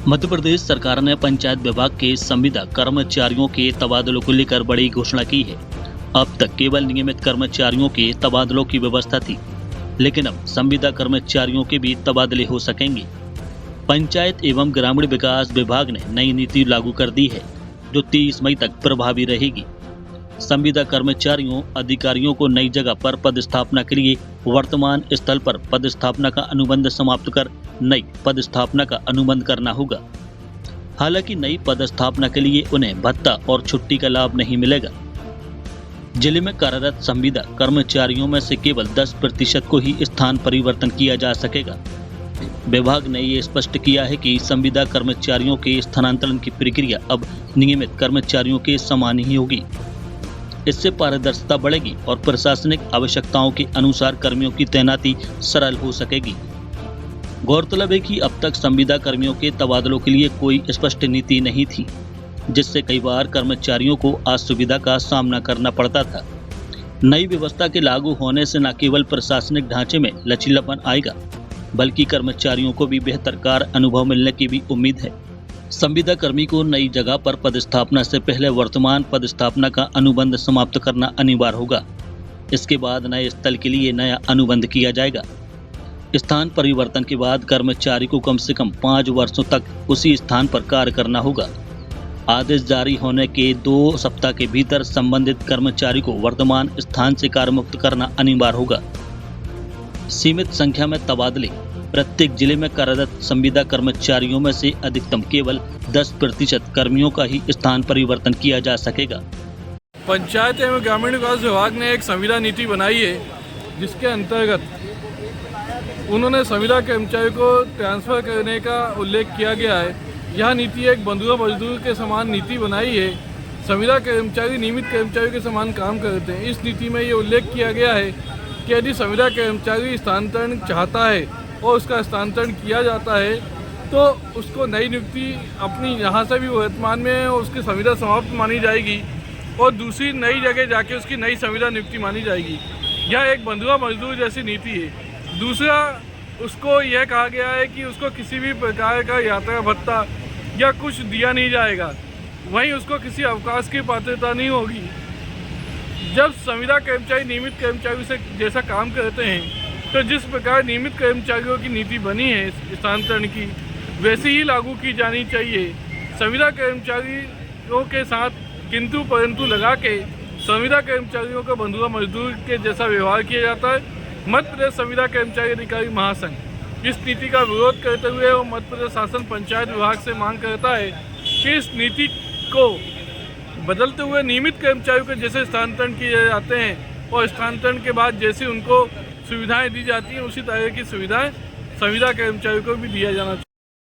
मध्य प्रदेश सरकार ने पंचायत विभाग के संविदा कर्मचारियों के तबादलों को लेकर बड़ी घोषणा की है। अब तक केवल नियमित कर्मचारियों के तबादलों की व्यवस्था थी, लेकिन अब संविदा कर्मचारियों के भी तबादले हो सकेंगे। पंचायत एवं ग्रामीण विकास विभाग ने नई नीति लागू कर दी है, जो 30 मई तक प्रभावी रहेगी। संविदा कर्मचारियों अधिकारियों को नई जगह पर पदस्थापना के लिए वर्तमान स्थल पर पदस्थापना का अनुबंध समाप्त कर नई पदस्थापना का अनुबंध करना होगा। हालांकि नई पदस्थापना के लिए उन्हें भत्ता और छुट्टी का लाभ नहीं मिलेगा। जिले में कार्यरत संविदा कर्मचारियों में से केवल 10% को ही स्थान परिवर्तन किया जा सकेगा। विभाग ने ये स्पष्ट किया है कि संविदा कर्मचारियों के स्थानांतरण की प्रक्रिया अब नियमित कर्मचारियों के समान ही होगी। इससे पारदर्शिता बढ़ेगी और प्रशासनिक आवश्यकताओं के अनुसार कर्मियों की तैनाती सरल हो सकेगी। गौरतलब है कि अब तक संविदा कर्मियों के तबादलों के लिए कोई स्पष्ट नीति नहीं थी, जिससे कई बार कर्मचारियों को असुविधा का सामना करना पड़ता था। नई व्यवस्था के लागू होने से न केवल प्रशासनिक ढांचे में लचीलापन आएगा, बल्कि कर्मचारियों को भी बेहतर कार्य अनुभव मिलने की भी उम्मीद है। संविदा कर्मी को नई जगह पर पदस्थापना से पहले वर्तमान पदस्थापना का अनुबंध समाप्त करना अनिवार्य होगा। इसके बाद नए स्थल के लिए नया अनुबंध किया जाएगा। स्थान परिवर्तन के बाद कर्मचारी को कम से कम 5 वर्षों तक उसी स्थान पर कार्य करना होगा। आदेश जारी होने के 2 सप्ताह के भीतर संबंधित कर्मचारी को वर्तमान स्थान से कार्य मुक्त करना अनिवार्य होगा। सीमित संख्या में तबादले। प्रत्येक जिले में कार्यरत संविदा कर्मचारियों में से अधिकतम केवल 10% कर्मियों का ही स्थान परिवर्तन किया जा सकेगा। पंचायत एवं ग्रामीण विकास विभाग ने एक संविदा नीति बनाई है, जिसके अंतर्गत उन्होंने संविदा कर्मचारियों को ट्रांसफर करने का उल्लेख किया गया है। यह नीति एक बंधुआ मजदूर के समान नीति बनाई है। संविदा कर्मचारी नियमित कर्मचारियों के समान काम करते हैं। इस नीति में ये उल्लेख किया गया है कि यदि संविदा कर्मचारी स्थानांतरण चाहता है और उसका स्थानांतरण किया जाता है, तो उसको नई नियुक्ति अपनी यहाँ से भी वर्तमान में उसकी संविदा समाप्त मानी जाएगी और दूसरी नई जगह जाके उसकी नई संविदा नियुक्ति मानी जाएगी। यह एक बंधुआ मजदूर जैसी नीति है। दूसरा, उसको यह कहा गया है कि उसको किसी भी प्रकार का यात्रा भत्ता या कुछ दिया नहीं जाएगा। वहीं उसको किसी अवकाश की पात्रता नहीं होगी। जब संविदा कर्मचारी नियमित कर्मचारियों से जैसा काम करते हैं, तो जिस प्रकार नियमित कर्मचारियों की नीति बनी है स्थानांतरण की, वैसे ही लागू की जानी चाहिए। संविदा कर्मचारियों के साथ किंतु परंतु लगा के संविदा कर्मचारियों को बंधुआ मजदूर के जैसा व्यवहार किया जाता है। मध्य प्रदेश संविदा कर्मचारी अधिकारी महासंघ इस नीति का विरोध करते हुए वो मध्य प्रदेश शासन पंचायत विभाग से मांग करता है कि इस नीति को बदलते हुए नियमित कर्मचारियों के जैसे स्थानांतरण किए जाते हैं और स्थानांतरण के बाद जैसे उनको सुविधाएं दी जाती हैं, उसी तरह की सुविधाएं संविदा कर्मचारियों को भी दिया जाना चाहिए।